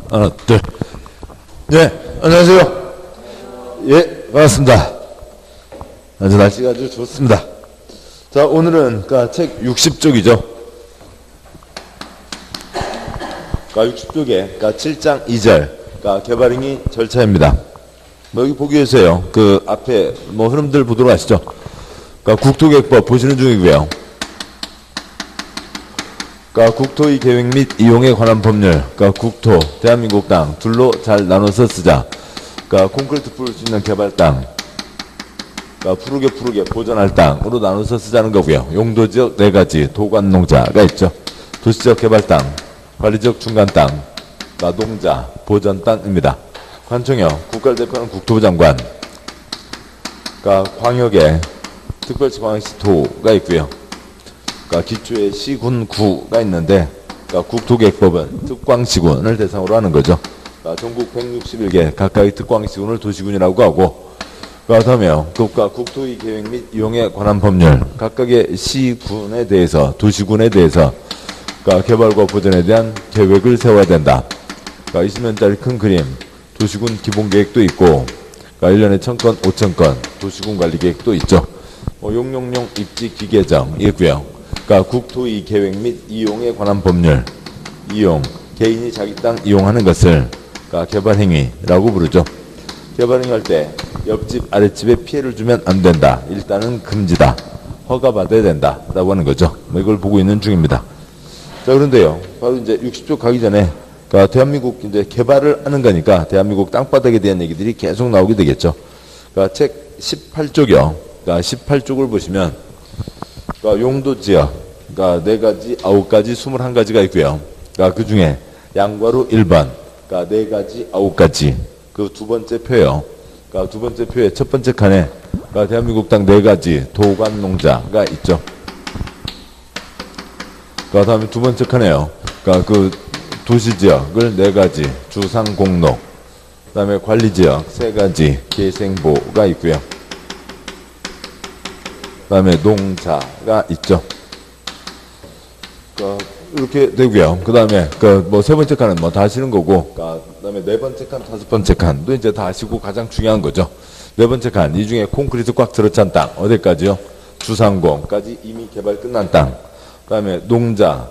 하나, 둘. 네, 안녕하세요. 예, 반갑습니다. 아주 날씨가 아주 좋습니다. 자, 오늘은 책 60쪽이죠. 60쪽에 7장 2절 개발행위 절차입니다. 여기 보기 위해서요. 그 앞에 흐름들 보도록 하시죠. 국토계획법 보시는 중이고요. 국토의 계획 및 이용에 관한 법률, 국토, 대한민국 땅 둘로 잘 나눠서 쓰자. 콘크리트 풀 수 있는 개발 땅, 푸르게 보존할 땅으로 나눠서 쓰자는 거고요. 용도지역 4가지, 도관농자가 있죠. 도시적 개발 땅, 관리적 중간 땅, 농자, 보전 땅입니다. 관청형, 국가를 대표하는 국토부 장관, 광역에 특별시 광역시 도가 있고요. 기초에 시군 구가 있는데 국토계획법은 특광시군을 대상으로 하는 거죠. 전국 161개 각각의 특광시군을 도시군이라고 하고, 다음에요. 국토의 계획 및 이용에 관한 법률, 각각의 시군에 대해서, 도시군에 대해서 개발과 보전에 대한 계획을 세워야 된다. 20년짜리 큰 그림, 도시군 기본계획도 있고, 1년에 1000건, 5000건 도시군 관리계획도 있죠. 용용용 입지 기계정 있고요. 국토의 계획 및 이용에 관한 법률, 이용, 개인이 자기 땅 이용하는 것을 개발행위라고 부르죠. 개발행위 할 때 옆집, 아랫집에 피해를 주면 안 된다. 일단은 금지다. 허가받아야 된다. 라고 하는 거죠. 이걸 보고 있는 중입니다. 자, 그런데요. 바로 이제 60쪽 가기 전에 대한민국 이제 개발을 하는 거니까 대한민국 땅바닥에 대한 얘기들이 계속 나오게 되겠죠. 책 18쪽이요. 18쪽을 보시면 용도지역, 4가지, 9가지, 21가지가 있고요. 그 중에 양괄호 1번, 4가지, 9가지, 그 두 번째 표요. 두 번째 표의 첫 번째 칸에 대한민국 땅 4가지 도관농자가 있죠. 다음에 두 번째 칸에요. 그 도시지역을 4가지 주상공록, 그 다음에 관리지역 3가지 계생보가 있고요. 그 다음에 농자가 있죠. 이렇게 되고요. 그 다음에 세 번째 칸은 다 하시는 거고, 그 다음에 4번째 칸, 5번째 칸도 이제 다 하시고 가장 중요한 거죠. 4번째 칸, 이 중에 콘크리트 꽉 들어찬 땅, 어디까지요? 주상공까지 이미 개발 끝난 땅. 그 다음에 농자,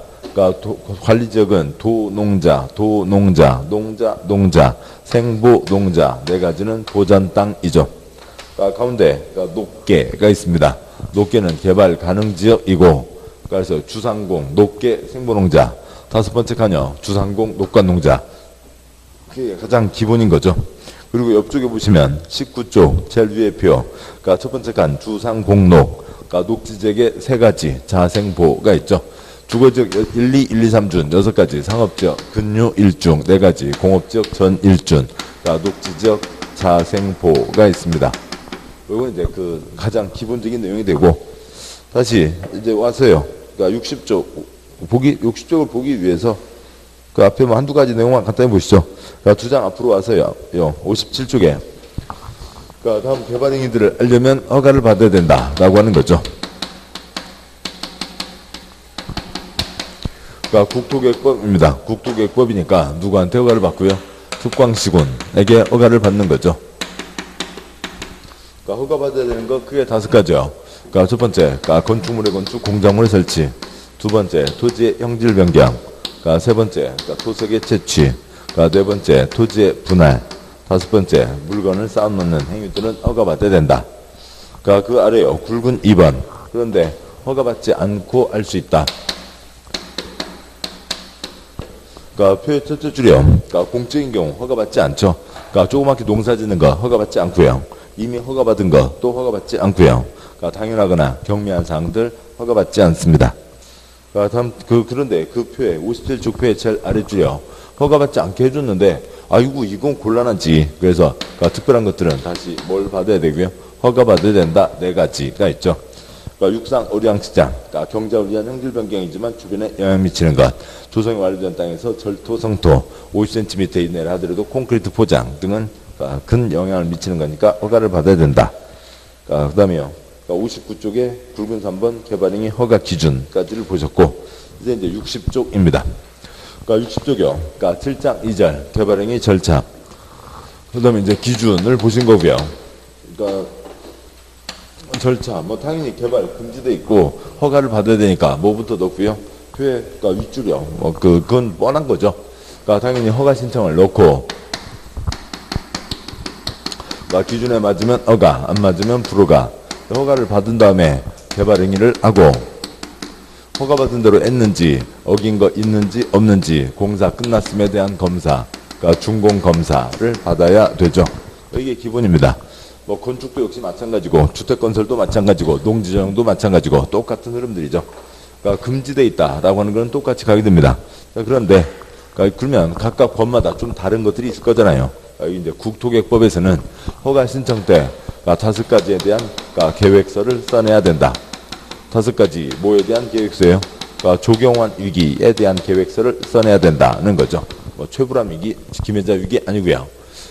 관리지역은 도농자, 농자, 생보농자, 4가지는 보전 땅이죠. 가운데 녹계가 있습니다. 녹계는 개발 가능 지역이고, 그래서 주상공, 녹계, 생보농자. 5번째 칸이요. 주상공, 녹관농자. 그게 가장 기본인 거죠. 그리고 옆쪽에 보시면 19쪽 제일 위에 표. 첫 번째 칸 주상공록. 녹지지역에 3가지 자생보가 있죠. 주거지역 1, 2, 1, 2, 3준 6가지, 상업지역 근유 1중 4가지, 공업지역 전 1준, 녹지지역 자생보가 있습니다. 이건 이제 가장 기본적인 내용이 되고, 다시 이제 와서요. 60쪽을 보기 위해서 앞에 한두 가지 내용만 간단히 보시죠. 두 장 앞으로 와서요. 57쪽에 다음 개발행위들을 하려면 허가를 받아야 된다라고 하는 거죠. 국토계획법입니다. 국토계획법이니까 누구한테 허가를 받고요? 특광시군에게 허가를 받는 거죠. 허가받아야 되는 거 크게 5가지요. 첫 번째, 건축물의 건축, 공작물의 설치. 두 번째, 토지의 형질 변경. 세 번째, 토색의 채취. 네 번째, 토지의 분할. 5번째, 물건을 쌓아놓는 행위들은 허가받아야 된다. 그 아래요. 굵은 2번. 그런데 허가받지 않고 할 수 있다. 표의 첫째 줄이요. 공적인 경우 허가받지 않죠. 조그맣게 농사 짓는 거 허가받지 않고요. 이미 허가받은 거 또 허가받지 않고요. 당연하거나 경미한 사항들 허가받지 않습니다. 다음 그런데 그 표에 57쪽 표의 제일 아래줄이요. 허가받지 않게 해줬는데 아이고 이건 곤란하지. 그래서 특별한 것들은 다시 뭘 받아야 되고요. 허가받아야 된다. 4가지가 있죠. 육상 어류양식장, 경작을 위한 형질 변경이지만 주변에 영향 미치는 것. 조성이 완료된 땅에서 절토, 성토 50cm 이내를 하더라도 콘크리트 포장 등은 큰 영향을 미치는 거니까 허가를 받아야 된다. 그 다음에요. 59쪽에 굵은 3번 개발행위 허가 기준까지를 보셨고, 이제 60쪽입니다. 그러니까 60조경, 그러니까 7장 2절 개발행위 절차. 그다음에 이제 기준을 보신 거고요. 그러니까 절차, 뭐 당연히 개발 금지돼 있고 허가를 받아야 되니까 뭐부터 넣고요. 그러니까 윗줄이요. 뭐 그건 뻔한 거죠. 그러니까 당연히 허가 신청을 넣고, 그러니까 기준에 맞으면 허가, 안 맞으면 불허가. 허가를 받은 다음에 개발 행위를 하고, 허가받은 대로 했는지 어긴 거 있는지 없는지 공사 끝났음에 대한 검사, 그러니까 준공 검사를 받아야 되죠. 이게 기본입니다. 뭐 건축도 역시 마찬가지고 주택건설도 마찬가지고 농지전용도 마찬가지고 똑같은 흐름들이죠. 그러니까 금지돼 있다라고 하는 건 똑같이 가게 됩니다. 그런데 그러면 각각 법마다 좀 다른 것들이 있을 거잖아요. 이제 국토계획법에서는 허가 신청 때 5가지에 대한 계획서를 써내야 된다. 5가지 뭐에 대한 계획서예요? 그러니까 조경환 위기에 대한 계획서를 써내야 된다는 거죠. 뭐 최불암 위기, 김해자 위기 아니고요.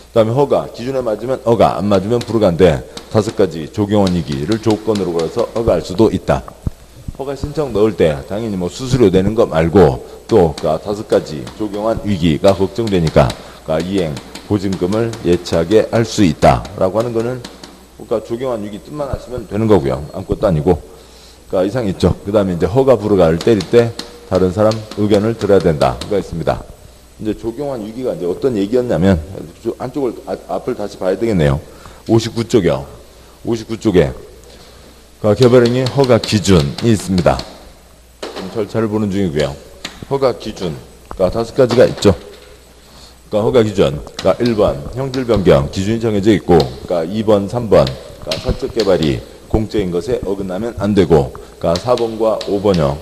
그다음에 허가, 기준에 맞으면 허가, 안 맞으면 불허가인데 5가지 조경환 위기를 조건으로 걸어서 허가할 수도 있다. 허가 신청 넣을 때 당연히 뭐 수수료 내는 거 말고 또 5가지 조경환 위기가 걱정되니까 이행 보증금을 예치하게 할 수 있다라고 하는 거는 그러니까 조경환 위기 뜻만 하시면 되는 거고요. 아무것도 아니고. 그러니까 이상 있죠. 그다음에 이제 허가 불허가를 때릴 때 다른 사람 의견을 들어야 된다가 있습니다. 이제 조경환 위기가 이제 어떤 얘기였냐면 안쪽을 앞을 다시 봐야 되겠네요. 59쪽이요. 59쪽에 개발행위 허가 기준이 있습니다. 절차를 보는 중이고요. 허가 기준, 그러니까 5가지가 있죠. 그러니까 허가 기준, 그러니까 1번 형질 변경 기준이 정해져 있고, 그러니까 2번, 3번 그러니까 사적 개발이 공적인 것에 어긋나면 안 되고, 그러니까 4번과 5번형,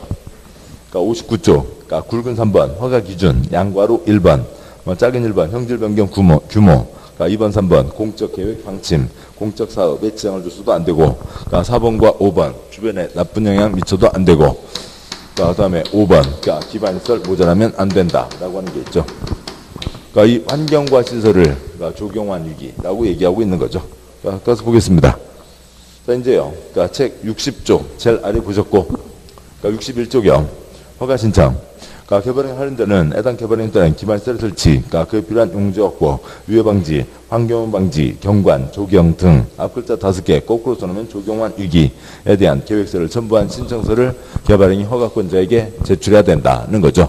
그러니까 59조, 그러니까 굵은 3번 허가 기준, 양과로 1번, 작은 1번 형질 변경 규모, 그러니까 2번, 3번 공적 계획 방침, 공적 사업에 지장을 줘서도 안 되고, 그러니까 4번과 5번 주변에 나쁜 영향 미쳐도 안 되고, 그다음에 5번 그러니까 기반시설 모자라면 안 된다라고 하는 게 있죠. 그러니까 이 환경과 시설을 그러니까 조경환 위기라고 얘기하고 있는 거죠. 그러니까 가서 보겠습니다. 자, 이제요. 그러니까 책 60조 제일 아래 보셨고, 그러니까 61조경 허가 신청. 그러니까 개발행 하는 데는 해당 개발행에 따른 기반시설 설치, 그러니까 그에 필요한 용지 확보, 유해 방지, 환경오염 방지, 경관, 조경 등 앞글자 5개 거꾸로 써놓으면 조경환 위기에 대한 계획서를 첨부한 신청서를 개발행위 허가권자에게 제출해야 된다는 거죠.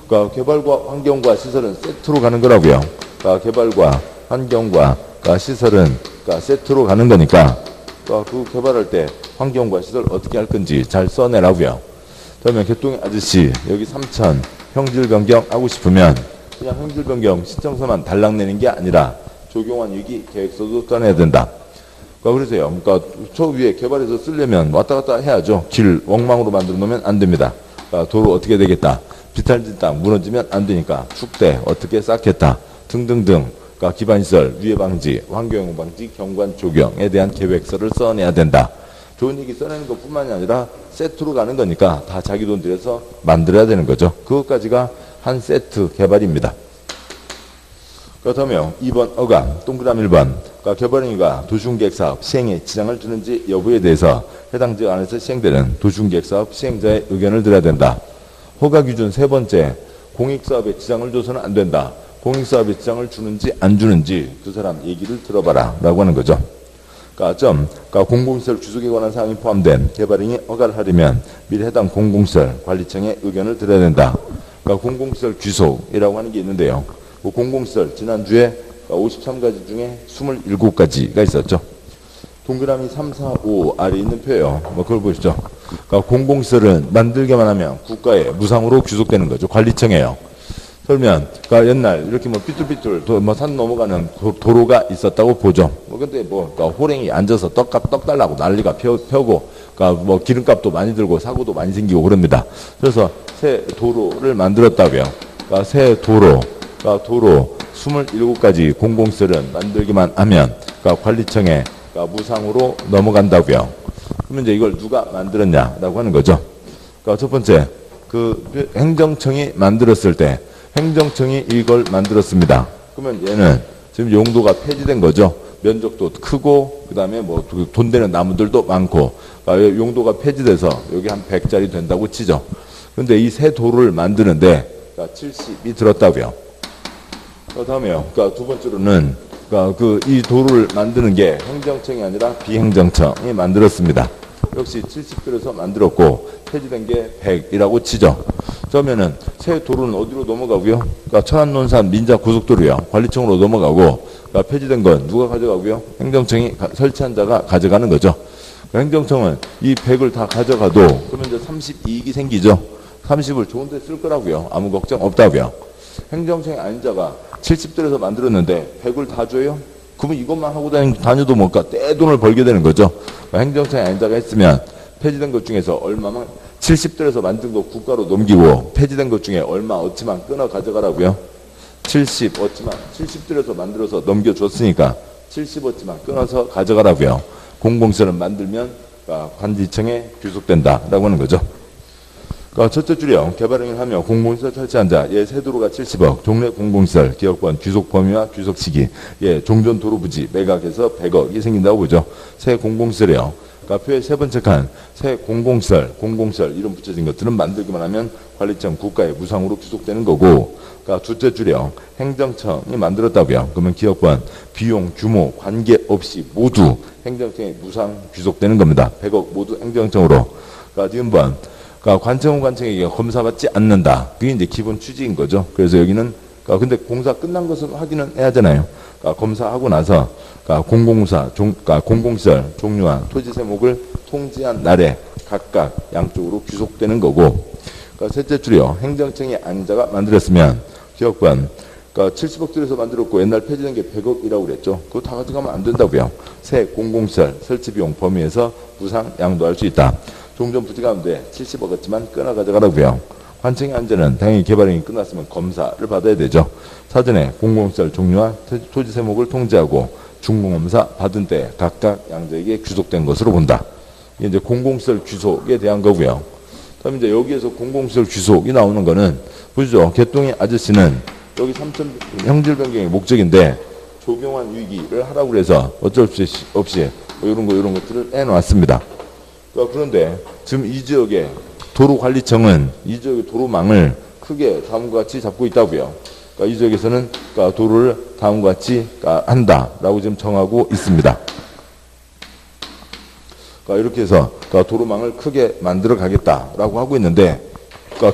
그러니까 개발과 환경과 시설은 세트로 가는 거라고요. 그러니까 개발과 환경과 시설은 세트로 가는 거니까 그 개발할 때 환경과 시설 어떻게 할 건지 잘 써내라고요. 그러면 개똥이 아저씨 여기 3천 형질 변경 하고 싶으면 그냥 형질 변경 신청서만 달랑 내는 게 아니라 조경환 위기 계획서도 써내야 된다. 그러세요. 그러니까 저 위에 개발해서 쓰려면 왔다 갔다 해야죠. 길 엉망으로 만들어 놓으면 안 됩니다. 그러니까 도로 어떻게 되겠다. 비탈진 땅 무너지면 안 되니까 축대 어떻게 쌓겠다 등등등. 그러니까 기반시설, 위해 방지, 환경오염 방지, 경관 조경에 대한 계획서를 써내야 된다. 좋은 얘기 써내는 것뿐만이 아니라 세트로 가는 거니까 다 자기 돈 들여서 만들어야 되는 거죠. 그것까지가 한 세트 개발입니다. 그렇다면 2번 허가, 동그라미 1번 그러니까 개발행위가 도시계획사업 시행에 지장을 주는지 여부에 대해서 해당 지역 안에서 시행되는 도시계획사업 시행자의 의견을 들어야 된다. 허가 기준 3번째, 공익사업에 지장을 줘서는 안 된다. 공익사업에 지장을 주는지 안 주는지 그 사람 얘기를 들어봐라 라고 하는 거죠. 그러니까 공공시설 주속에 관한 사항이 포함된 개발행위 허가를 하려면 미리 해당 공공시설 관리청의 의견을 들어야 된다. 그러니까 공공시설 주속이라고 하는 게 있는데요. 그 공공시설 지난주에 53가지 중에 27가지가 있었죠. 동그라미 3, 4, 5 아래 있는 표예요. 그걸 보시죠. 그러니까 공공시설은 만들기만 하면 국가에 무상으로 귀속되는 거죠. 관리청이에요. 그러면 그러니까 옛날 이렇게 삐뚤삐뚤 산 넘어가는 도로가 있었다고 보죠. 근데 그러니까 호랭이 앉아서 떡 달라고 난리가 펴고 그러니까 기름값도 많이 들고 사고도 많이 생기고 그럽니다. 그래서 새 도로를 만들었다고요. 그러니까 새 도로 27가지 공공시설은 만들기만 하면 그러니까 관리청에 무상으로 넘어간다고요. 그러면 이제 이걸 누가 만들었냐라고 하는 거죠. 그러니까 첫 번째 그 행정청이 만들었을 때 행정청이 이걸 만들었습니다. 그러면 얘는 지금 용도가 폐지된 거죠. 면적도 크고 그다음에 돈 되는 나무들도 많고 용도가 폐지돼서 여기 한 100짜리 된다고 치죠. 그런데 이 새 도로를 만드는데 그러니까 70이 들었다고요. 다음에요. 그러니까 두 번째로는 그러니까 이 도를 만드는 게 행정청이 아니라 비행정청이 만들었습니다. 역시 70들에서 만들었고 폐지된 게 100이라고 치죠. 그러면은 새 도로는 어디로 넘어가고요? 그러니까 천안논산 민자고속도로요. 관리청으로 넘어가고 그러니까 폐지된 건 누가 가져가고요? 행정청이 설치한 자가 가져가는 거죠. 그러니까 행정청은 이 100을 다 가져가도 그러면 이제 32이익이 생기죠. 30을 좋은 데 쓸 거라고요. 아무 걱정 없다고요. 행정청이 아닌 자가 70들에서 만들었는데 100을 다 줘요? 그러면 이것만 하고 다녀도 뭔가 떼돈을 벌게 되는 거죠. 행정청이 아닌 자가 했으면 폐지된 것 중에서 얼마만 70들에서 만든 거 국가로 넘기고 폐지된 것 중에 얼마 어치만 끊어 가져가라고요. 70 어치만 70들에서 만들어서 넘겨줬으니까 70 어치만 끊어서 가져가라고요. 공공시설을 만들면 관지청에 귀속된다라고 하는 거죠. 첫째 줄이요. 개발행위를 하며 공공시설 설치한 자, 세도로가 70억, 종래 공공시설, 기업권, 귀속 범위와 귀속 시기, 종전 도로 부지, 매각해서 100억이 생긴다고 보죠. 새 공공시설이요. 표의 세 번째 칸, 새 공공시설 이름 붙여진 것들은 만들기만 하면 관리청 국가의 무상으로 귀속되는 거고, 둘째 줄이요. 행정청이 만들었다고요. 그러면 기업권, 비용, 규모, 관계없이 모두 행정청에 무상 귀속되는 겁니다. 100억 모두 행정청으로. 니은번, 관청은 관청에게 검사받지 않는다. 그게 이제 기본 취지인 거죠. 그래서 여기는, 근데 공사 끝난 것은 확인은 해야 하잖아요. 검사하고 나서, 공공시설 종류와 토지 세목을 통지한 날에 각각 양쪽으로 귀속되는 거고, 셋째 줄이요. 행정청이 아닌 자가 만들었으면, 기업권, 70억 들여서 만들었고 옛날 폐지된 게 100억이라고 그랬죠. 그거 다 가져가면 안 된다고요. 새 공공시설 설치비용 범위에서 무상 양도할 수 있다. 종전 부지 가운데 70억어치만 끊어 가져가라고요. 관청의 안전은 당연히 개발행위 끝났으면 검사를 받아야 되죠. 사전에 공공시설 종류와 토지 세목을 통지하고 준공검사 받은 때 각각 양자에게 귀속된 것으로 본다. 이게 이제 공공시설 귀속에 대한 거고요. 그다음에 이제 여기에서 공공시설 귀속이 나오는 거는 보시죠. 개똥이 아저씨는 여기 3천 형질 변경의 목적인데 조경환 유기를 하라고 그래서 어쩔 수 없이 이런 것들을 해놨습니다. 그런데 지금 이 지역의 도로관리청은 이 지역의 도로망을 크게 다음과 같이 잡고 있다고요. 이 지역에서는 도로를 다음과 같이 한다라고 지금 정하고 있습니다. 이렇게 해서 도로망을 크게 만들어 가겠다라고 하고 있는데,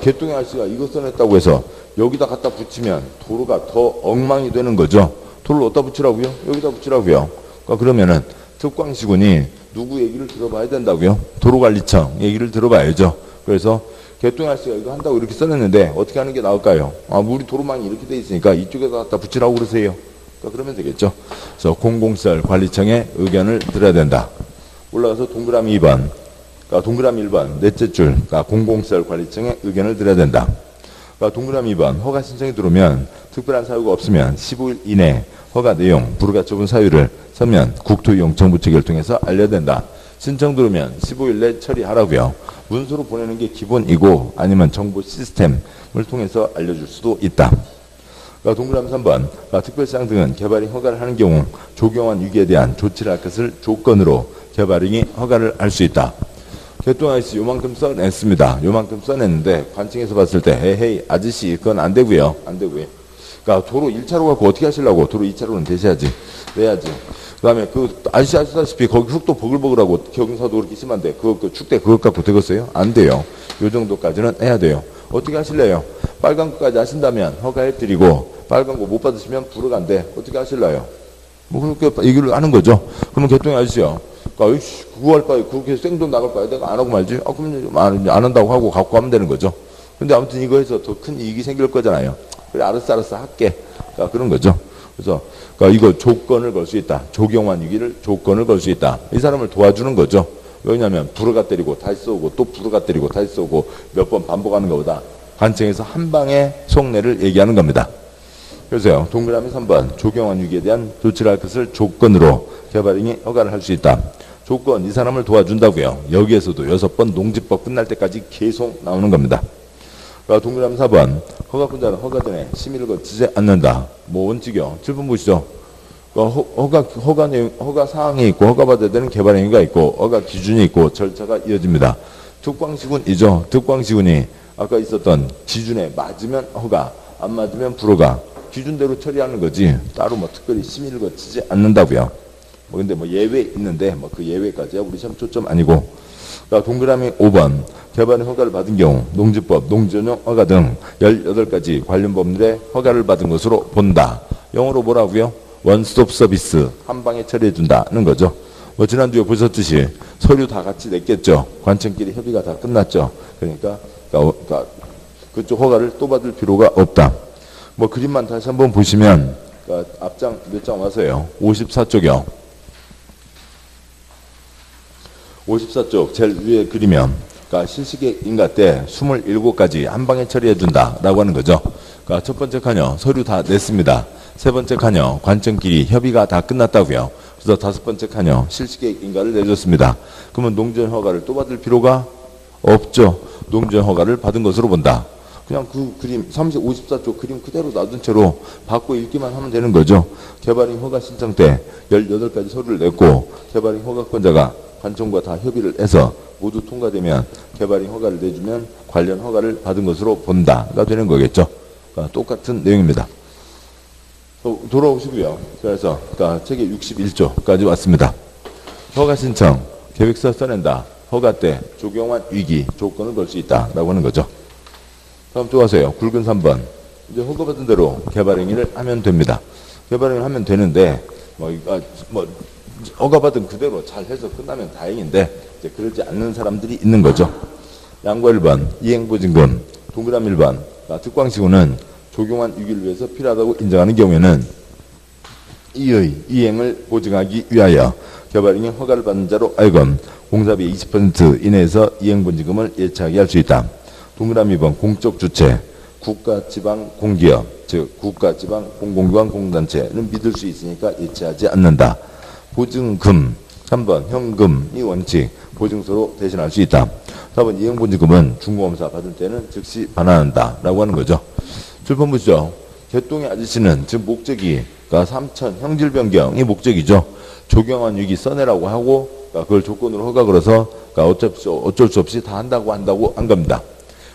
개똥이 아저씨가 이거 써냈다고 해서 여기다 갖다 붙이면 도로가 더 엉망이 되는 거죠. 도로를 어디다 붙이라고요? 여기다 붙이라고요. 그러면은 특광시군이 누구 얘기를 들어봐야 된다고요? 도로관리청 얘기를 들어봐야죠. 그래서 개똥이 아저씨가 이거 한다고 이렇게 써냈는데 어떻게 하는 게 나을까요? 우리 도로망이 이렇게 돼 있으니까 이쪽에다 갖다 붙이라고 그러세요. 그러면 되겠죠. 그래서 공공시설 관리청의 의견을 들어야 된다. 올라가서 동그라미 2번, 동그라미 1번, 넷째 줄, 공공시설 관리청의 의견을 들어야 된다. 동그라미 2번, 허가 신청이 들어오면 특별한 사유가 없으면 15일 이내 허가 내용, 불허가 처분 사유를 서면 국토이용정부 측을 통해서 알려야 된다. 신청 들어오면 15일 내 처리하라고요. 문서로 보내는 게 기본이고 아니면 정보 시스템을 통해서 알려줄 수도 있다. 동그라미 3번, 특별시장 등은 개발행 허가를 하는 경우 조경환 위기에 대한 조치를 할 것을 조건으로 개발행위 허가를 할 수 있다. 개똥 아저씨 요만큼 써냈습니다. 요만큼 써냈는데 관청에서 봤을 때 에헤이 아저씨 그건 안 되고요. 안 되고요. 도로 1차로 갖고 어떻게 하시려고? 도로 2차로는 되셔야지. 내야지. 그 다음에 아저씨 아시다시피 거기 흙도 버글버글하고 경사도 그렇게 심한데 축대 그것 갖고 되겠어요? 안 돼요. 요 정도까지는 해야 돼요. 어떻게 하실래요? 빨간 거까지 하신다면 허가해드리고 빨간 거 못 받으시면 불허가인데 어떻게 하실래요? 그렇게 얘기를 하는 거죠. 그러면 개똥이 아저씨요. 그거 할 바에 그렇게 생돈 나갈 바에 내가 안 하고 말지. 그러면 안 한다고 하고 갖고 가면 되는 거죠. 근데 아무튼 이거 해서 더 큰 이익이 생길 거잖아요. 그래 알았어 할게. 그런 거죠. 그래서 이거 조건을 걸 수 있다. 조경환 위기를 조건을 걸 수 있다. 이 사람을 도와주는 거죠. 왜냐하면 불허가 때리고 다시 쏘고 또 불허가 때리고 다시 쏘고 몇 번 반복하는 것보다 관청에서 한 방에 속내를 얘기하는 겁니다. 그래서요. 동그라미 3번 조경환 위기에 대한 조치를 할 것을 조건으로 개발행위 허가를 할 수 있다. 조건 이 사람을 도와준다고요. 여기에서도 6번 농지법 끝날 때까지 계속 나오는 겁니다. 동그라미 4번 허가권자는 허가 전에 심의를 거치지 않는다. 원칙이요. 7번 보시죠. 허가 사항이 있고 허가받아야 되는 개발행위가 있고 허가 기준이 있고 절차가 이어집니다. 특광시군이죠. 특광시군이 아까 있었던 기준에 맞으면 허가, 안 맞으면 불허가. 기준대로 처리하는 거지 따로 뭐 특별히 심의를 거치지 않는다고요. 뭐 근데 뭐 예외 있는데 뭐 그 예외까지야 우리 시험 초점 아니고. 그러니까 동그라미 5번 개발의 허가를 받은 경우 농지법, 농지전용 허가 등 18가지 관련 법률에 허가를 받은 것으로 본다. 영어로 뭐라고요? 원스톱 서비스, 한 방에 처리해 준다는 거죠. 뭐 지난주에 보셨듯이 서류 다 같이 냈겠죠. 관청끼리 협의가 다 끝났죠. 그러니까 그쪽 허가를 또 받을 필요가 없다. 뭐 그림만 다시 한번 보시면 앞장 몇 장 와서요. 54쪽이요. 54쪽 제일 위에 그리면 실시계획 인가 때 27가지 한 방에 처리해 준다라고 하는 거죠. 첫 번째 칸요. 서류 다 냈습니다. 세 번째 칸요. 관청끼리 협의가 다 끝났다고요. 그래서 다섯 번째 칸요. 실시계획 인가를 내줬습니다. 그러면 농지전 허가를 또 받을 필요가 없죠. 농지전 허가를 받은 것으로 본다. 그냥 그 그림 54쪽 그림 그대로 놔둔 채로 받고 읽기만 하면 되는 거죠. 개발인 허가 신청 때 18가지 서류를 냈고 개발인 허가권자가 관청과 다 협의를 해서 모두 통과되면 개발인 허가를 내주면 관련 허가를 받은 것으로 본다가 되는 거겠죠. 그러니까 똑같은 내용입니다. 돌아오시고요. 그래서 책의 61조까지 왔습니다. 허가 신청, 계획서 써낸다. 허가 때 조경환 위기 조건을 걸 수 있다라고 하는 거죠. 다음 또 가세요. 굵은 3번. 이제 허가받은 대로 개발행위를 하면 됩니다. 개발행위를 하면 되는데 허가받은 그대로 잘 해서 끝나면 다행인데 이제 그러지 않는 사람들이 있는 거죠. 양과 1번 이행보증금, 동그라미 1번 특광시구는 조경환 위기를 위해서 필요하다고 인정하는 경우에는 이의 이행을 보증하기 위하여 개발행위 허가를 받는 자로 하여금 공사비 20% 이내에서 이행보증금을 예치하게 할 수 있다. 동그라미 2번 공적 주체, 국가, 지방, 공기업, 즉 국가, 지방, 공공기관, 공단체는 믿을 수 있으니까 예치하지 않는다. 보증금, 3번 현금이 원칙, 보증서로 대신할 수 있다. 4번 이행보증금은 중공검사 받을 때는 즉시 반환한다 라고 하는 거죠. 출판 보시죠. 개똥의 아저씨는 지금 목적이 삼천 형질 변경이 목적이죠. 조경환 위기 써내라고 하고 그걸 조건으로 허가 걸어서 어쩔 수 없이 다 한다고 한 겁니다.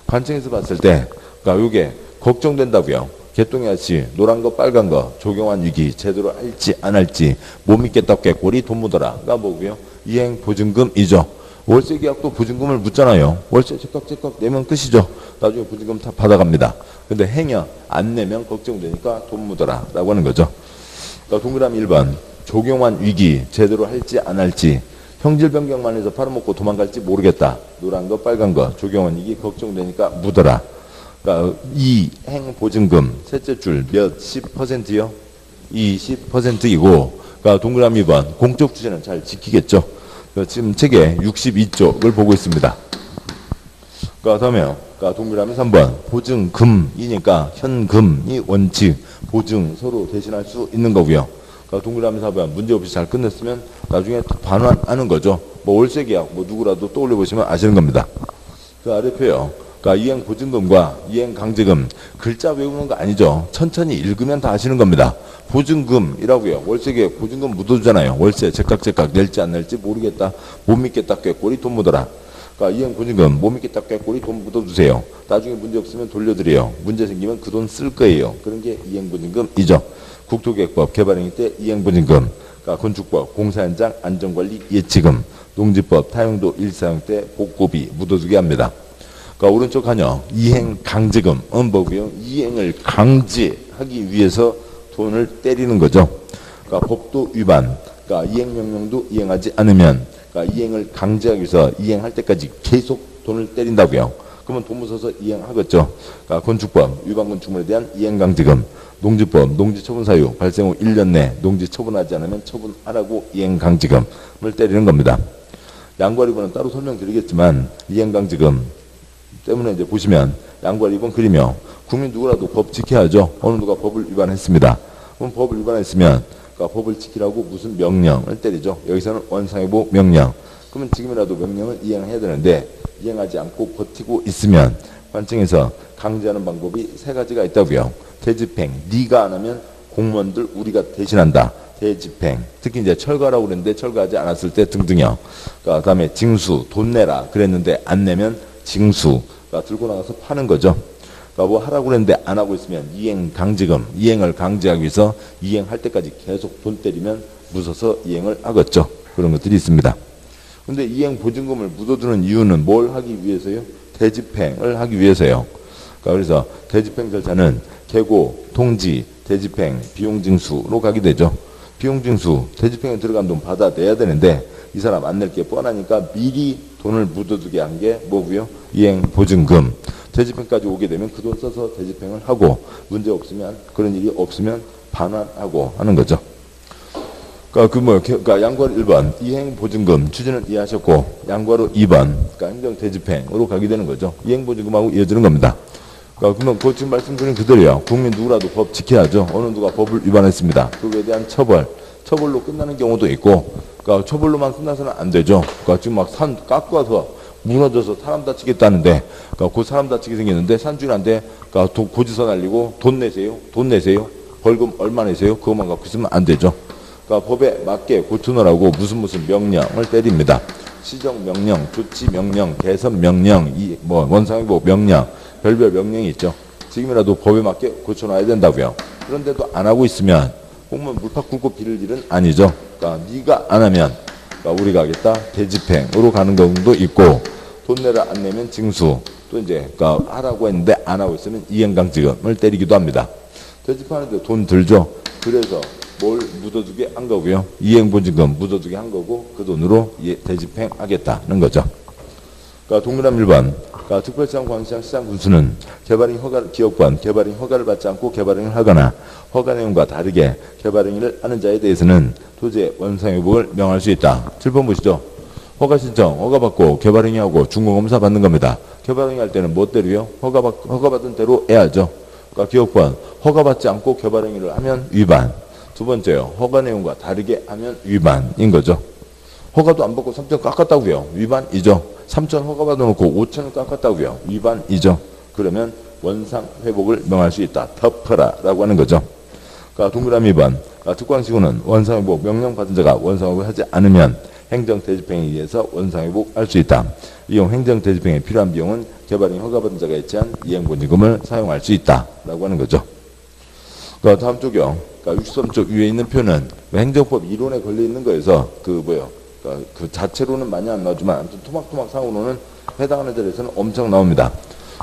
관청에서 봤을 때 요게 걱정된다고요. 개똥이 아저씨 노란 거 빨간 거 조경환 위기 제대로 할지 안 할지 못 믿겠다 꾀꼬리 돈 묻어라가 뭐고요. 이행 보증금이죠. 월세 계약도 보증금을 묻잖아요. 월세 제깍제깍 내면 끝이죠. 나중에 보증금 다 받아갑니다. 근데 행여 안 내면 걱정되니까 돈 묻어라 라고 하는 거죠. 동그라미 1번 조경환 위기 제대로 할지 안 할지 형질 변경만 해서 팔아먹고 도망갈지 모르겠다. 노란 거 빨간 거 조경환 위기 걱정되니까 묻어라. 이행 보증금 셋째 줄 몇 10%요? 20%이고 동그라미 2번 공적 주체는 잘 지키겠죠. 지금 책에 62쪽을 보고 있습니다. 다음에요. 동그라미 3번 보증금이니까 현금이 원칙 보증 서로 대신할 수 있는 거고요. 동그라미 4번 문제없이 잘 끝냈으면 나중에 반환하는 거죠. 뭐 월세 계약 누구라도 떠올려 보시면 아시는 겁니다. 아래 표요. 이행 보증금과 이행 강제금 글자 외우는 거 아니죠. 천천히 읽으면 다 아시는 겁니다. 보증금이라고요. 월세 계약 보증금 묻어주잖아요. 월세 제깍제깍 낼지 안 낼지 모르겠다. 못 믿겠다 꾀꼬리 돈 묻어라. 이행 보증금 못 믿겠다 꾀꼬리 돈 묻어주세요. 나중에 문제 없으면 돌려드려요. 문제 생기면 그 돈 쓸 거예요. 그런 게 이행 보증금이죠. 국토계획법 개발행위 때 이행보증금, 건축법 공사현장 안전관리 예치금, 농지법 타용도 일사용 때 복고비 묻어두게 합니다. 오른쪽 칸요. 이행 강제금은 뭐고요? 이행을 강제하기 위해서 돈을 때리는 거죠. 법도 위반, 이행명령도 이행하지 않으면 이행을 강제하기 위해서 이행할 때까지 계속 돈을 때린다고요. 그러면 돈 묻어서 이행하겠죠. 건축법 위반 건축물에 대한 이행강제금, 농지법 농지처분사유 발생 후 1년 내 농지 처분하지 않으면 처분하라고 이행강제금을 때리는 겁니다. 양과 2번은 따로 설명드리겠지만 이행강제금 때문에 이제 보시면 양과 2번 그리며 국민 누구라도 법 지켜야죠. 어느 누가 법을 위반했습니다. 그럼 법을 위반했으면 법을 지키라고 무슨 명령을 때리죠. 여기서는 원상회복 명령. 그러면 지금이라도 명령을 이행해야 되는데 이행하지 않고 버티고 있으면 관청에서 강제하는 방법이 3가지가 있다고요. 대집행, 네가 안 하면 공무원들 우리가 대신한다. 대집행, 특히 이제 철거라고 그랬는데 철거하지 않았을 때 등등요. 그다음에 징수, 돈 내라 그랬는데 안 내면 징수. 그러니까 들고 나가서 파는 거죠. 그러니까 뭐 하라고 그랬는데 안 하고 있으면 이행 강제금, 이행을 강제하기 위해서 이행할 때까지 계속 돈 때리면 묻어서 이행을 하겠죠. 그런 것들이 있습니다. 근데 이행 보증금을 묻어두는 이유는 뭘 하기 위해서요? 대집행을 하기 위해서요. 그러니까 그래서 대집행 절차는 계고, 통지, 대집행, 비용징수로 가게 되죠. 비용징수, 대집행에 들어간 돈 받아내야 되는데 이 사람 안 낼 게 뻔하니까 미리 돈을 묻어두게 한 게 뭐고요? 이행 보증금. 대집행까지 오게 되면 그 돈 써서 대집행을 하고 문제 없으면 그런 일이 없으면 반환하고 하는 거죠. 그러니까 양과로 1번 이행 보증금 취지는 이해하셨고 양과로 2번 그러니까 행정 대집행으로 가게 되는 거죠. 이행 보증금하고 이어지는 겁니다. 그러면 그 지금 말씀드린 그대로요. 국민 누구라도 법 지켜야죠. 어느 누가 법을 위반했습니다. 그거에 대한 처벌로 끝나는 경우도 있고, 그러니까 처벌로만 끝나서는 안 되죠. 그러니까 지금 막 산 깎아서 무너져서 사람 다치겠다는데, 그러니까 그 사람 다치게 생겼는데 산주인한테 그러니까 고지서 날리고 돈 내세요. 벌금 얼마 내세요? 그것만 갖고 있으면 안 되죠. 그러니까 법에 맞게 고치느라고 무슨 명령을 때립니다. 시정 명령, 조치 명령, 개선 명령, 원상회복 명령. 별별 명령이 있죠. 지금이라도 법에 맞게 고쳐놔야 된다고요. 그런데도 안 하고 있으면 공무원 물팍 굵고 빌을 일은 아니죠. 그러니까 네가 안 하면 그러니까 우리가 하겠다 대집행으로 가는 경우도 있고 돈 내라 안 내면 징수 또 이제 그러니까 하라고 했는데 안 하고 있으면 이행강제금을 때리기도 합니다. 대집하는데 돈 들죠. 그래서 뭘 묻어두게 한 거고요. 이행보증금 묻어두게 한 거고 그 돈으로 대집행하겠다는 거죠. 그러니까 동그라미 1번 그러니까 특별시장, 광시장, 시장 군수는 기업관 개발행 허가를 받지 않고 개발행을 하거나 허가 내용과 다르게 개발행위를 하는 자에 대해서는 토지의 원상회복을 명할 수 있다. 7번 보시죠. 허가 신청, 허가 받고 개발행위하고 준공검사 받는 겁니다. 개발행위 할 때는 뭐대로요? 허가 받은 대로 해야죠. 그러니까 기업관 허가 받지 않고 개발행위를 하면 위반. 두 번째요. 허가 내용과 다르게 하면 위반인 거죠. 허가도 안 받고 3천 깎았다고요. 위반이죠. 3천 허가 받아놓고 5천을 깎았다고요. 위반이죠. 그러면 원상 회복을 명할 수 있다. 덮어라라고 하는 거죠. 그러니까 동그라미 2번. 특광시구는 원상 회복 명령 받은 자가 원상 회복을 하지 않으면 행정 대집행에 의해서 원상 회복할 수 있다. 이용 행정 대집행에 필요한 비용은 개발행 허가 받은 자가 예치한 이행보증금을 사용할 수 있다라고 하는 거죠. 그러니까 다음 쪽이요. 그러니까 63쪽 위에 있는 표는 행정법 이론에 걸려 있는 거에서 그 자체로는 많이 안 나오지만 아무튼 토막토막 상으로는 해당하는 자리에서는 엄청 나옵니다.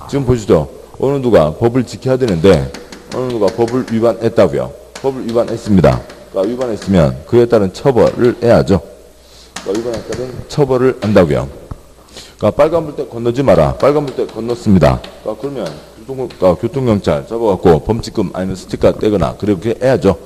지금 보시죠. 어느 누가 법을 지켜야 되는데 어느 누가 법을 위반했다고요. 법을 위반했습니다. 그러니까 위반했으면 그에 따른 처벌을 해야죠. 그러니까 위반에 따른 처벌을 한다고요. 그러니까 빨간불 때 건너지 마라. 빨간불 때 건넜습니다. 그러면 교통경찰 잡아갖고 범칙금 아니면 스티커 떼거나 그렇게 해야죠.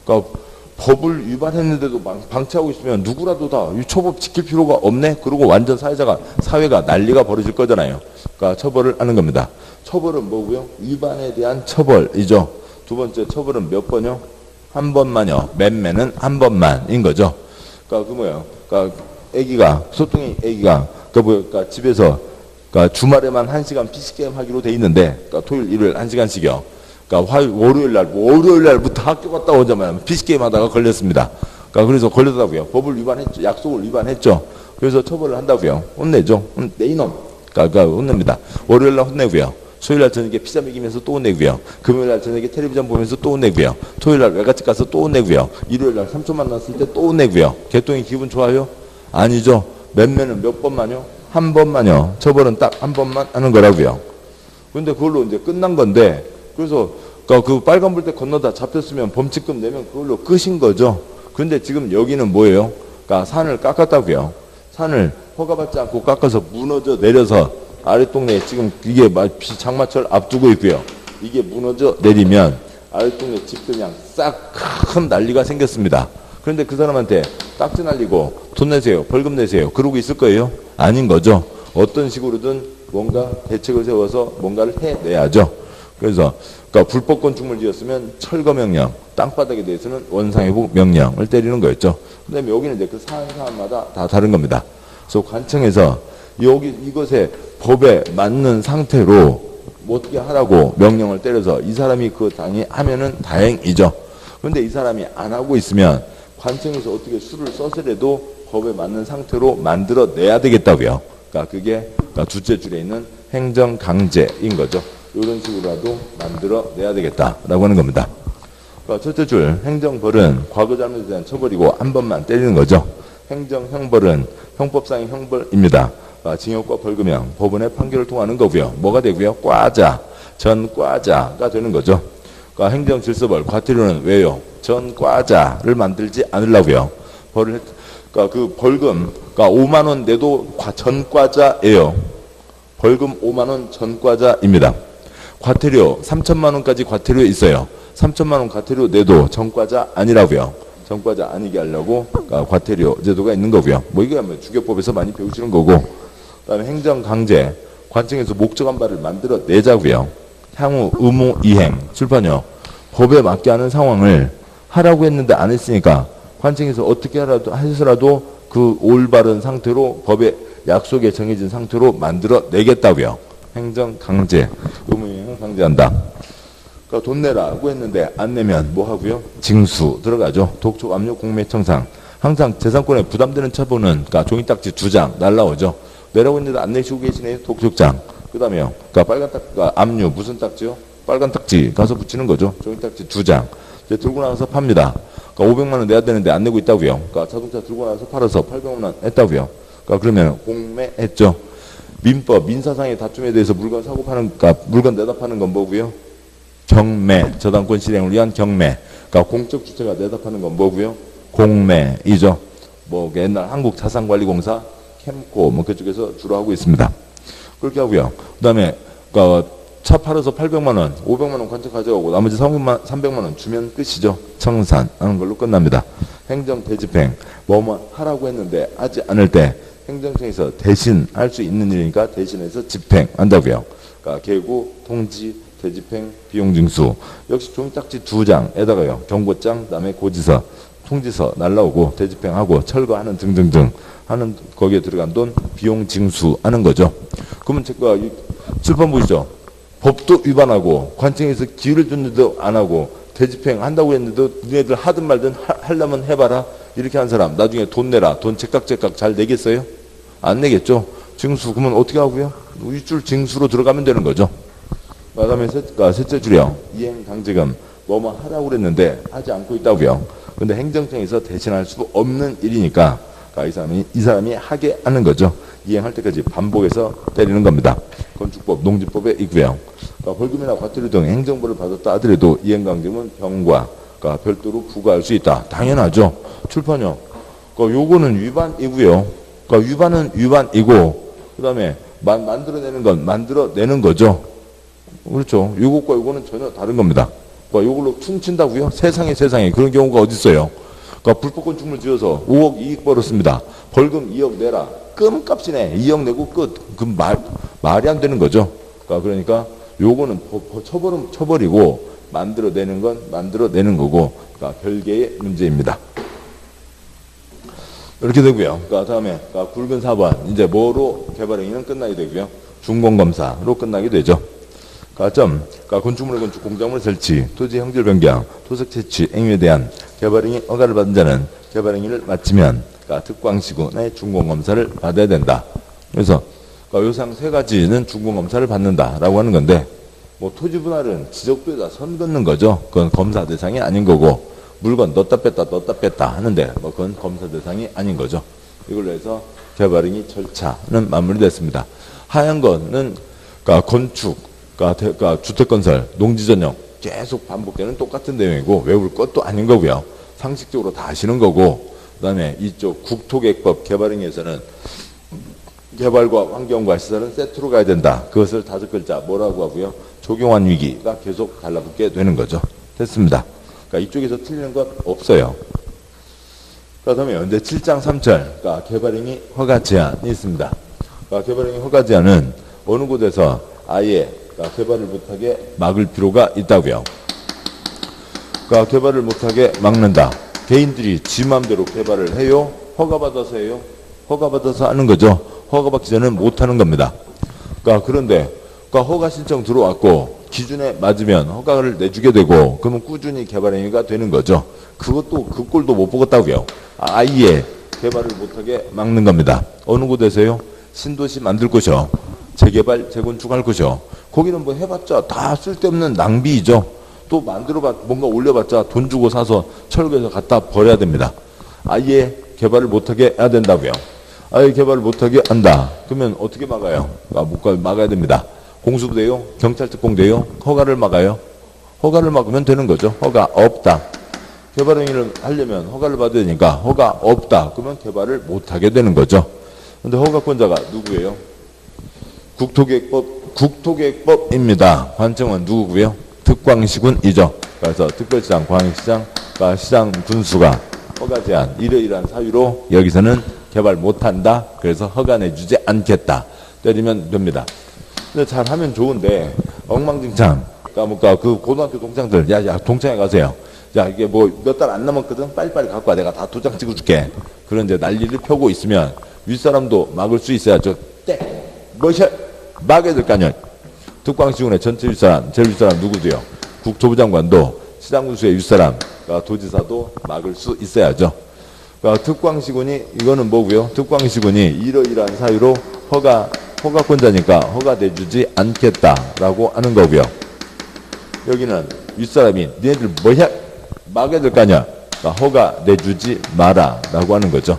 그러니까 법을 위반했는데도 방치하고 있으면 누구라도 다 이 초법 지킬 필요가 없네? 그러고 완전 사회가 난리가 벌어질 거잖아요. 그러니까 처벌을 하는 겁니다. 처벌은 뭐고요? 위반에 대한 처벌이죠. 두 번째 처벌은 몇 번요? 한 번만요. 맨매는 한 번만인 거죠. 그러니까 그러니까 소뚱이 애기가 그러니까 집에서 그러니까 주말에만 1시간 PC게임 하기로 돼 있는데 그러니까 토요일, 일요일 1시간씩이요. 그러니까 월요일날부터 학교 갔다 오자마자 PC게임 하다가 걸렸습니다. 그러니까 그래서 걸렸다고요. 법을 위반했죠. 약속을 위반했죠. 그래서 처벌을 한다고요. 혼내죠. 내 이놈. 그러니까 혼냅니다. 월요일날 혼내고요. 수요일날 저녁에 피자 먹이면서 또 혼내고요. 금요일날 저녁에 텔레비전 보면서 또 혼내고요. 토요일날 외갓집 가서 또 혼내고요. 일요일날 삼촌 만났을 때 또 혼내고요. 개똥이 기분 좋아요? 아니죠. 맨매는 몇 번만요? 한 번만요. 처벌은 딱 한 번만 하는 거라고요. 근데 그걸로 이제 끝난 건데 그래서 그 빨간불 때 건너다 잡혔으면 범칙금 내면 그걸로 끝인 거죠. 근데 지금 여기는 뭐예요? 그러니까 산을 깎았다고요. 산을 허가받지 않고 깎아서 무너져 내려서 아랫동네에 지금 이게 장마철 앞두고 있고요. 이게 무너져 내리면 아랫동네 집들 그냥 싹 큰 난리가 생겼습니다. 그런데 그 사람한테 딱지 날리고 돈 내세요. 벌금 내세요. 그러고 있을 거예요? 아닌 거죠. 어떤 식으로든 뭔가 대책을 세워서 뭔가를 해내야죠. 그래서 그러니까 불법 건축물 지었으면 철거 명령, 땅바닥에 대해서는 원상회복 명령을 때리는 거였죠. 그다음에 여기는 이제 그 사안마다 다 다른 겁니다. 그래서 관청에서 이것에 법에 맞는 상태로 어떻게 하라고 명령을 때려서 이 사람이 그 당이 하면은 다행이죠. 그런데 이 사람이 안 하고 있으면 관청에서 어떻게 수를 써서라도 법에 맞는 상태로 만들어 내야 되겠다고요. 그러니까 그게 둘째 줄에 있는 행정 강제인 거죠. 이런 식으로라도 만들어내야 되겠다라고 하는 겁니다. 그러니까 첫째 줄 행정벌은 과거 잘못에 대한 처벌이고 한 번만 때리는 거죠. 행정형벌은 형법상의 형벌입니다. 징역과 벌금형, 법원의 판결을 통하는 거고요. 뭐가 되고요? 과자, 전과자가 되는 거죠. 그러니까 행정질서벌, 과태료는 왜요? 전과자를 만들지 않으려고요. 그러니까 그 벌금, 그러니까 5만 원 내도 전과자예요. 벌금 5만 원 전과자입니다. 과태료 3천만 원까지 과태료 있어요. 3천만 원 과태료 내도 전과자 아니라고요. 전과자 아니게 하려고 과태료 제도가 있는 거고요. 뭐 이게 주교법에서 많이 배우시는 거고. 그다음에 행정강제, 관청에서 목적한 바를 만들어 내자고요. 향후 의무 이행, 출판요. 법에 맞게 하는 상황을 하라고 했는데 안 했으니까 관청에서 어떻게 해서라도 그 올바른 상태로 법의 약속에 정해진 상태로 만들어 내겠다고요. 행정강제, 의무 이행을 강제한다. 그러니까 돈 내라고 했는데 안 내면 뭐 하고요? 징수 들어가죠. 독촉, 압류, 공매청상. 항상 재산권에 부담되는 처분은 그러니까 종이딱지 2장 날라오죠. 내라고 했는데 안 내시고 계시네요. 독촉장. 그 다음에요. 그러니까 빨간 딱지, 그러니까 압류 무슨 딱지요? 빨간 딱지 가서 붙이는 거죠. 종이딱지 2장. 이제 들고 나가서 팝니다. 그러니까 500만 원 내야 되는데 안 내고 있다고요. 그러니까 자동차 들고 나가서 팔아서 800만 원 했다고요. 그러니까 그러면 공매했죠. 민법, 민사상의 다툼에 대해서 물건 사고 파는, 그러니까 물건 내다 파는 건 뭐고요? 경매, 저당권 실행을 위한 경매. 그러니까 공적 주체가 내다 파는 건 뭐고요? 공매이죠. 뭐 옛날 한국자산관리공사, 캠코 뭐 그쪽에서 주로 하고 있습니다. 그렇게 하고요. 그다음에 그러니까 차 팔아서 800만 원, 500만 원 관청 가져가고 나머지 300만 원 주면 끝이죠. 청산하는 걸로 끝납니다. 행정 대집행, 뭐뭐 하라고 했는데 하지 않을 때 행정청에서 대신 할 수 있는 일이니까 대신해서 집행한다고요. 그러니까 계고, 통지, 대집행, 비용징수. 역시 종이딱지 2장에다가요. 경고장, 그다음에 고지서, 통지서 날라오고 대집행하고 철거하는 등등등 하는 거기에 들어간 돈 비용징수 하는 거죠. 그러면 제가 칠판 보시죠. 법도 위반하고 관청에서 기회를 줬는데도 안 하고 대집행한다고 했는데도 니네들 하든 말든 하려면 해봐라. 이렇게 한 사람 나중에 돈 내라. 돈 제깍제깍 잘 내겠어요? 안 내겠죠. 징수 그러면 어떻게 하고요? 윗줄 징수로 들어가면 되는 거죠. 그 다음에 셋째 줄이요. 이행강제금 뭐뭐 하라고 그랬는데 하지 않고 있다고요. 근데 행정청에서 대신할 수 없는 일이니까 이 사람이 하게 하는 거죠. 이행할 때까지 반복해서 때리는 겁니다. 건축법, 농지법에 있고요. 그러니까 벌금이나 과태료 등 행정벌을 받았다 하더라도 이행강제금은 병과 별도로 부과할 수 있다. 당연하죠. 출판요. 그러니까 요거는 위반이고요. 그러니까 위반은 위반이고 그 다음에 만들어내는 건 만들어내는 거죠. 그렇죠. 요것과 요거는 전혀 다른 겁니다. 그러니까 요걸로 퉁친다고요? 세상에 그런 경우가 어디 있어요? 그러니까 불법 건축물 지어서 5억 이익 벌었습니다. 벌금 2억 내라. 끔값이네. 2억 내고 끝. 그 말이 안 되는 거죠. 그러니까 요거는 처벌은 처벌이고 만들어내는 건 만들어내는 거고 그러니까 별개의 문제입니다. 이렇게 되고요. 다음에 굵은 4번 이제 뭐로 개발행위는 끝나게 되고요. 준공검사로 끝나게 되죠. 건축물 건축 공작물 설치, 토지 형질 변경, 토색 채취 행위에 대한 개발행위 허가를 받은 자는 개발행위를 마치면 특광시군의 준공검사를 받아야 된다. 그래서 요상 3가지는 준공검사를 받는다라고 하는 건데 뭐 토지 분할은 지적도에다 선 긋는 거죠. 그건 검사 대상이 아닌 거고 물건 넣었다 뺐다 하는데 뭐 그건 검사 대상이 아닌 거죠. 이걸로 해서 개발행위 절차는 마무리됐습니다. 하얀 거는 건축, 주택건설, 농지전용 계속 반복되는 똑같은 내용이고 외울 것도 아닌 거고요. 상식적으로 다 아시는 거고 그 다음에 이쪽 국토계획법 개발행위에서는 개발과 환경과 시설은 세트로 가야 된다. 그것을 5글자 뭐라고 하고요. 적용한 위기가 계속 달라붙게 되는 거죠. 됐습니다. 이쪽에서 틀리는 것 없어요. 그 다음에 이제 7장 3철 개발행위 허가 제한이 있습니다. 개발행위 허가 제한은 어느 곳에서 아예 개발을 못하게 막을 필요가 있다고요. 개발을 못하게 막는다. 개인들이 지 맘대로 개발을 해요? 허가받아서 해요? 허가받아서 하는 거죠. 허가받기 전에는 못하는 겁니다. 그런데 허가 신청 들어왔고 기준에 맞으면 허가를 내주게 되고 그러면 꾸준히 개발행위가 되는 거죠. 그것도 그 꼴도 못 보겠다고요. 아예 개발을 못하게 막는 겁니다. 어느 곳에서요? 신도시 만들 곳이요. 재개발, 재건축할 것이요. 거기는 뭐 해봤자 다 쓸데없는 낭비이죠. 또 만들어봤, 뭔가 올려봤자 돈 주고 사서 철거해서 갖다 버려야 됩니다. 아예 개발을 못하게 해야 된다고요. 아예 개발을 못하게 한다. 그러면 어떻게 막아요? 막아야 됩니다. 공수부대요? 경찰특공대요? 허가를 막아요? 허가를 막으면 되는 거죠. 허가 없다. 개발 행위를 하려면 허가를 받아야 되니까 허가 없다. 그러면 개발을 못하게 되는 거죠. 근데 허가권자가 누구예요? 국토계획법입니다. 관청은 누구고요? 특광시군이죠. 그래서 특별시장, 광역시장, 시장 군수가 허가 제한, 이러이러한 사유로 여기서는 개발 못한다. 그래서 허가 내주지 않겠다. 때리면 됩니다. 근데 잘하면 좋은데 엉망진창. 그러니까 그 고등학교 동창들, 야 동창회 가세요. 야 이게 뭐 몇 달 안 남았거든. 빨리빨리 갖고 와. 내가 다 도장 찍어줄게. 그런 이제 난리를 펴고 있으면 윗사람도 막을 수 있어야죠. 뭐셔 막아야 될 거 아니야. 특광시군의 전체 윗사람, 제일 윗사람 누구도요? 국토부 장관도 시장군수의 윗사람, 도지사도 막을 수 있어야죠. 특광시군이 이거는 뭐고요? 특광시군이 이러이러한 사유로 허가권자니까 허가 내주지 않겠다라고 하는 거고요. 여기는 윗사람이 니네들 뭐야? 막아야 될 거 아니야. 허가 내주지 마라라고 하는 거죠.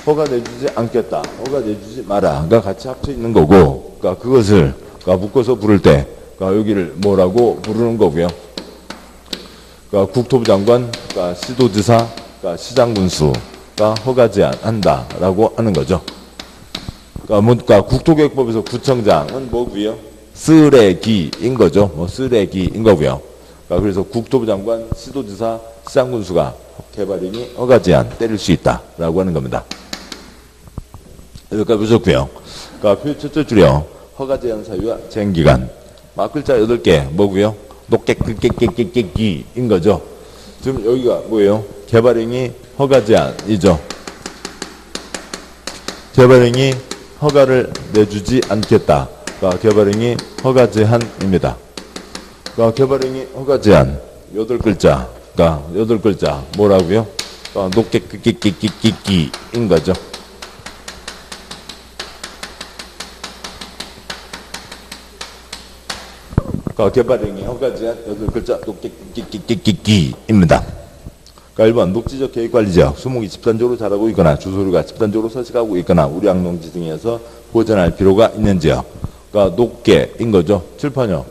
허가 내주지 않겠다. 허가 내주지 마라가 같이 합쳐 있는 거고, 그것을 묶어서 부를 때 여기를 뭐라고 부르는 거고요. 국토부 장관, 시도지사, 시장군수가 허가 제한한다라고 하는 거죠. 국토계획법에서 구청장은 뭐고요? 쓰레기인 거죠. 쓰레기인 거고요. 그래서 국토부 장관, 시도지사, 시장군수가 개발행위 허가 제한 때릴 수 있다라고 하는 겁니다. 여기까지 보셨고요. 표 첫째 줄이요. 허가 제한 사유와 제한 기간. 글자 8개 뭐고요? 녹깨끼끼끼끼끼인 거죠. 지금 여기가 뭐예요? 개발행위 허가 제한이죠. 개발행위 허가를 내주지 않겠다. 개발행위 허가 제한입니다. 개발행위 허가 제한 8글자. 8글자 뭐라고요? 녹깨끼끼끼끼끼인 거죠. 개발행위 허가 제한 8글자 녹깨끼끼끼끼입니다. 1번 녹지적 계획관리지역 수목이 집단적으로 자라고 있거나 주소류가 집단적으로 서식하고 있거나 우량농지 등에서 보전할 필요가 있는 지역. 녹계인 거죠. 칠판요.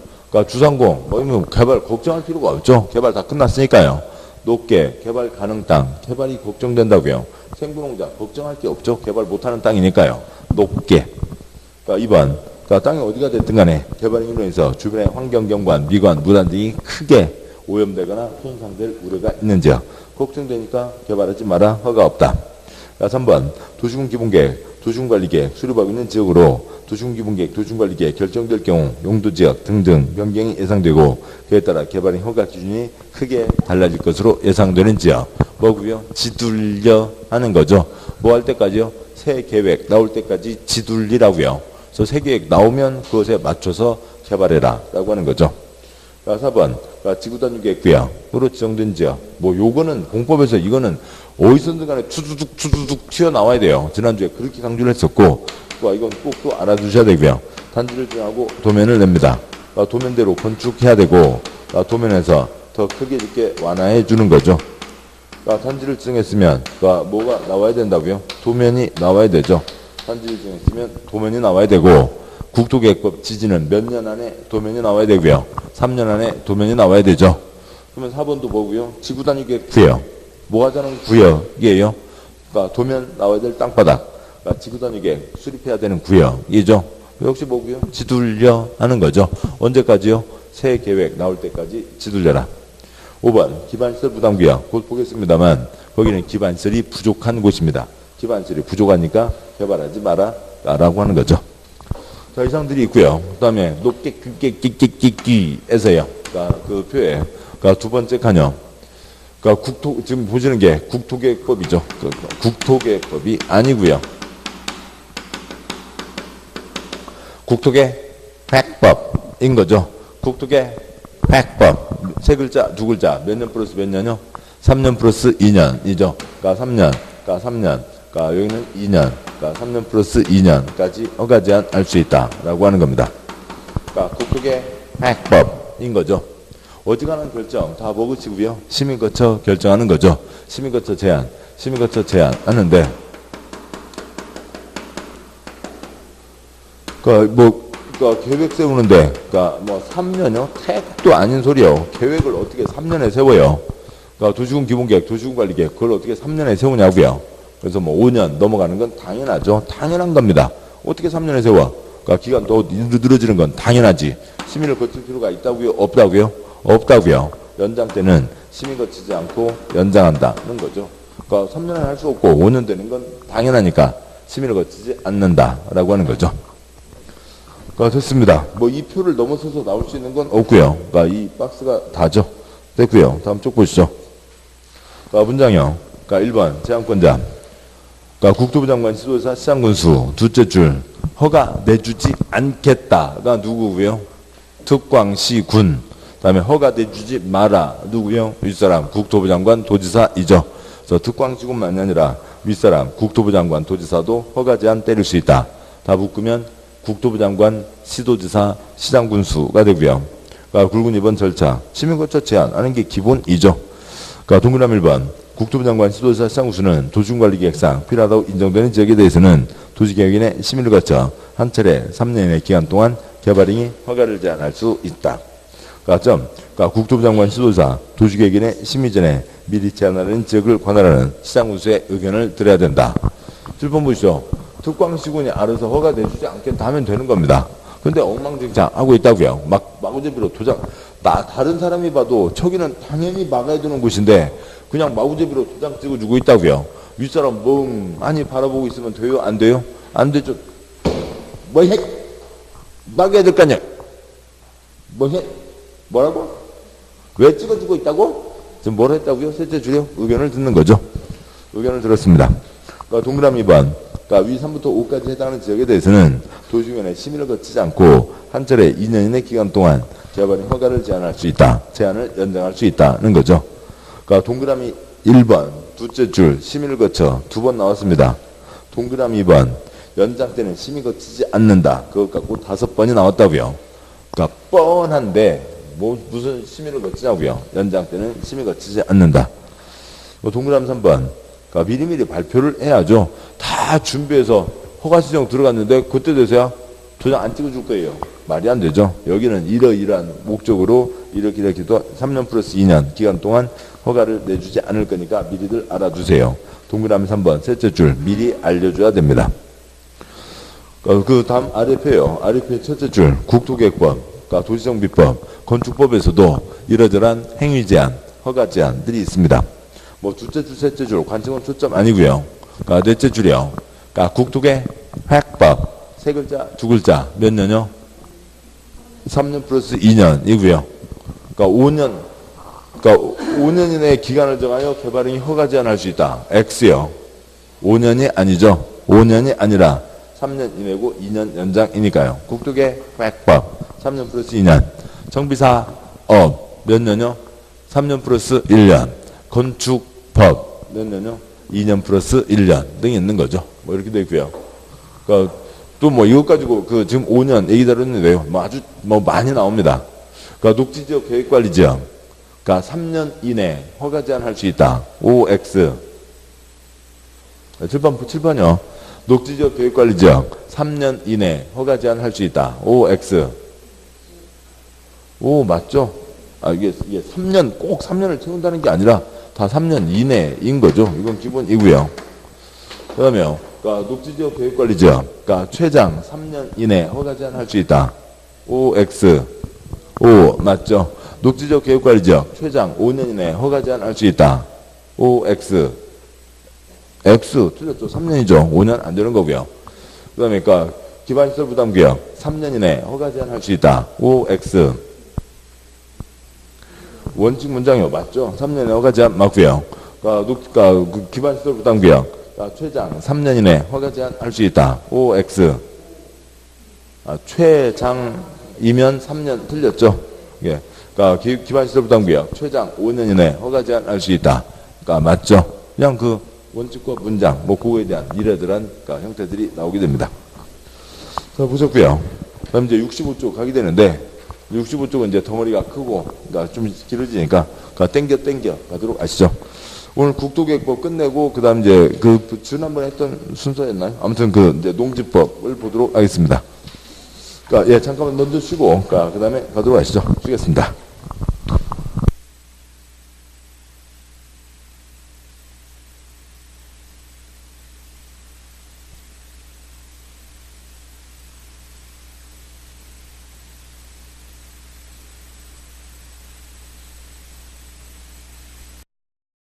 주상공 개발 걱정할 필요가 없죠. 개발 다 끝났으니까요. 녹계 개발 가능 땅 개발이 걱정된다고요. 생부농자 걱정할 게 없죠. 개발 못하는 땅이니까요. 녹계. 2번 땅이 어디가 됐든 간에 개발행위로 인해서 주변의 환경경관, 미관, 무단 등이 크게 오염되거나 손상될 우려가 있는 지역. 걱정되니까 개발하지 마라. 허가 없다. 3번 도시군 기본계획, 도시군관리계획 수립하고 있는 지역으로 도시군 기본계획, 도시군관리계획 결정될 경우 용도지역 등등 변경이 예상되고 그에 따라 개발행 허가 기준이 크게 달라질 것으로 예상되는 지역. 뭐고요? 지둘려 하는 거죠. 뭐 할 때까지요? 새 계획 나올 때까지 지둘리라고요. 그래서 새 계획 나오면 그것에 맞춰서 개발해라 라고 하는 거죠. 4번 지구단위계획구역으로 지정된 지역. 요거는 공법에서 이거는 어디서든 간에 투두둑 튀어나와야 돼요. 지난주에 그렇게 강조를 했었고 이건 꼭 또 알아두셔야 되고요. 단지를 정하고 도면을 냅니다. 도면대로 건축해야 되고 도면에서 더 크게 이렇게 완화해 주는 거죠. 단지를 정했으면 뭐가 나와야 된다고요? 도면이 나와야 되죠. 단지를 정했으면 도면이 나와야 되고 국토계획법 지지는 몇 년 안에 도면이 나와야 되고요. 3년 안에 도면이 나와야 되죠. 그러면 4번도 뭐고요? 지구단위계획 구역. 뭐 하자는 구역이에요? 도면 나와야 될 땅바닥. 지구단위계획 수립해야 되는 구역이죠. 역시 뭐고요? 지둘려 하는 거죠. 언제까지요? 새 계획 나올 때까지 지둘려라. 5번 기반시설 부담구역. 곧 보겠습니다만 거기는 기반시설이 부족한 곳입니다. 기반시설이 부족하니까 개발하지 마라 라고 하는 거죠. 자, 이상들이 있고요. 그 다음에 높게 끼끼끼끼끼끼에서요. 그 표에 두 번째 칸요. 지금 보시는 게 국토계획법이죠. 국토계획법이 아니고요. 국토계획법인 거죠. 국토계획법. 세 글자, 두 글자. 몇 년 플러스 몇 년요? 3년 플러스 2년이죠. 3년. 그러니까 여기는 2년, 그러니까 3년 플러스 2년까지 허가 제한할 수 있다라고 하는 겁니다. 그러니까 국토계 획법인 거죠. 어지간한 결정 다 먹으시고요. 심의 거쳐 결정하는 거죠. 심의 거쳐 제한 하는데, 그러니까 계획 세우는데, 그러니까 뭐 3년요? 택도 아닌 소리요. 계획을 어떻게 3년에 세워요? 그러니까 도시군 기본계획, 도시군 관리계획, 그걸 어떻게 3년에 세우냐고요. 그래서 뭐 5년 넘어가는 건 당연하죠. 당연한 겁니다. 어떻게 3년에 세워? 그러니까 기간 또 늘어지는 건 당연하지. 심의를 거칠 필요가 있다고요? 없다고요? 없다고요. 연장 때는 심의 거치지 않고 연장한다는 거죠. 그러니까 3년에 할 수 없고 5년 되는 건 당연하니까 심의를 거치지 않는다라고 하는 거죠. 그러니까 됐습니다. 뭐 이 표를 넘어서서 나올 수 있는 건 없고요. 그러니까 이 박스가 다죠. 됐고요. 다음 쪽 보시죠. 그러니까 문장형. 그러니까 1번 제한권자. 그러니까 국토부 장관, 지도자, 시장군수. 둘째 줄 허가 내주지 않겠다가 누구고요? 특광시군. 그다음에 허가 내주지 마라. 누구요? 윗사람 국토부 장관, 도지사이죠. 그래서 특광시군만이 아니라 윗사람 국토부 장관, 도지사도 허가 제한 때릴 수 있다. 다 묶으면 국토부 장관, 시도지사, 시장군수가 되고요. 그러니까 굵은 2번 절차, 심의 거쳐 제한하는 게 기본이죠. 그러니까 동그라미 1번 국토부 장관, 시도지사, 시장군수는 도시군관리계획상 필요하다고 인정되는 지역에 대해서는 도시계획인의 심의를 거쳐 한 차례 3년의 기간 동안 개발행위 허가를 제한할 수 있다. 그러니까 국토부 장관, 시도지사, 도시계획인의 심의 전에 미리 제한하는 지역을 관할하는 시장군수의 의견을 들어야 된다. 7번 보시죠. 특광시군이 알아서 허가 내주지 않겠다 하면 되는 겁니다. 근데 엉망진창 하고 있다고요. 마구잡이로 도장, 다른 사람이 봐도 저기는 당연히 막아야 되는 곳인데 그냥 마구잡이로 도장 찍어주고 있다고요. 윗사람 멍하니 바라보고 있으면 돼요? 안 돼요? 안 되죠. 뭐 해? 막아야 될 거 아니야. 뭐 해? 뭐라고? 왜 찍어주고 있다고? 지금 뭘 했다고요? 셋째 줄이요? 의견을 듣는 거죠. 의견을 들었습니다. 그러니까 동그라미 2번. 그러니까 위 3부터 5까지 해당하는 지역에 대해서는 도시위원회 심의를 거치지 않고 한 차례 2년이내 기간 동안 개발의 허가를 제한할 수 있다. 제한을 연장할 수 있다는 거죠. 그러니까 동그라미 1번 둘째 줄 심의를 거쳐 2번 나왔습니다. 동그라미 2번 연장 때는 심의 거치지 않는다. 그것 갖고 5번이 나왔다고요. 그러니까 뻔한데 뭐 무슨 심의를 거치냐고요. 연장 때는 심의 거치지 않는다. 동그라미 3번 그러니까 미리미리 발표를 해야죠. 다 준비해서 허가시정 들어갔는데 그때 돼서야 도장 안 찍어줄 거예요. 말이 안 되죠. 여기는 이러이러한 목적으로 이렇게 또 3년 플러스 2년 기간 동안 허가를 내주지 않을 거니까 미리들 알아두세요. 동그라미 3번 셋째 줄 미리 알려줘야 됩니다. 그 다음 아래표요. 아래표 첫째 줄 국토계획법, 그러니까 도시정비법, 건축법에서도 이러저러한 행위 제한, 허가 제한들이 있습니다. 뭐 둘째 줄, 셋째 줄 관심은 초점 아니고요. 그러니까 넷째 줄이요. 그러니까 국토계획법 세 글자, 두 글자 몇 년요? 3년 플러스 2년이고요. 그러니까 5년 이내의 기간을 정하여 개발행위 허가 제한할 수 있다. X요. 5년이 아니죠. 5년이 아니라 3년 이내고 2년 연장이니까요. 국토계획법 3년 플러스 2년. 정비사업 몇 년요? 3년 플러스 1년. 건축법 몇 년요? 2년 플러스 1년 등이 있는 거죠. 뭐 이렇게 되어 있고요. 그러니까 또 뭐 이것 가지고 그 지금 5년 얘기 다뤘는데요. 뭐 아주 뭐 많이 나옵니다. 그러니까 녹지지역 계획관리지역. 그러니까 3년 이내 허가 제한할 수 있다. OX. 7번요. 녹지지역 계획관리지역 3년 이내 허가 제한할 수 있다. OX. 오 맞죠? 이게 3년 꼭 3년을 채운다는 게 아니라 다 3년 이내인 거죠. 이건 기본이고요. 그다음에요. 그러니까 녹지지역 계획관리지역. 그러니까 최장 3년 이내 허가 제한할 수 있다. OX. O 맞죠? 녹지지역 계획관리지역 최장 5년 이내 허가 제한할 수 있다. OX. X 틀렸죠. 3년이죠. 5년 안 되는 거고요. 그다음에 그러니까 기반시설 부담구역 3년 이내 허가 제한할 수 있다. OX. 원칙 문장이요. 맞죠? 3년에 허가 제한 맞고요. 그러니까 그 기반시설 부담구역 최장 3년 이내 허가 제한할 수 있다. OX. 최장이면 3년 틀렸죠? 예. 그러니까 기반시설 부담구역 최장 5년 이내 허가 제한할 수 있다. 그러니까 맞죠? 그냥 원칙과 문장, 뭐 그거에 대한 이러저러한 그러니까 형태들이 나오게 됩니다. 자, 보셨고요. 그다음 이제 65쪽 가게 되는데 65쪽은 이제 덩어리가 크고 그러니까 좀 길어지니까 그러니까 땡겨 가도록 아시죠? 오늘 국토계획법 끝내고 그다음 이제 그 지난번에 했던 순서였나요? 아무튼 그 이제 농지법을 보도록 하겠습니다. 그러니까 예 잠깐만 먼저 쉬고 그다음에 가도록 하시죠. 쉬겠습니다.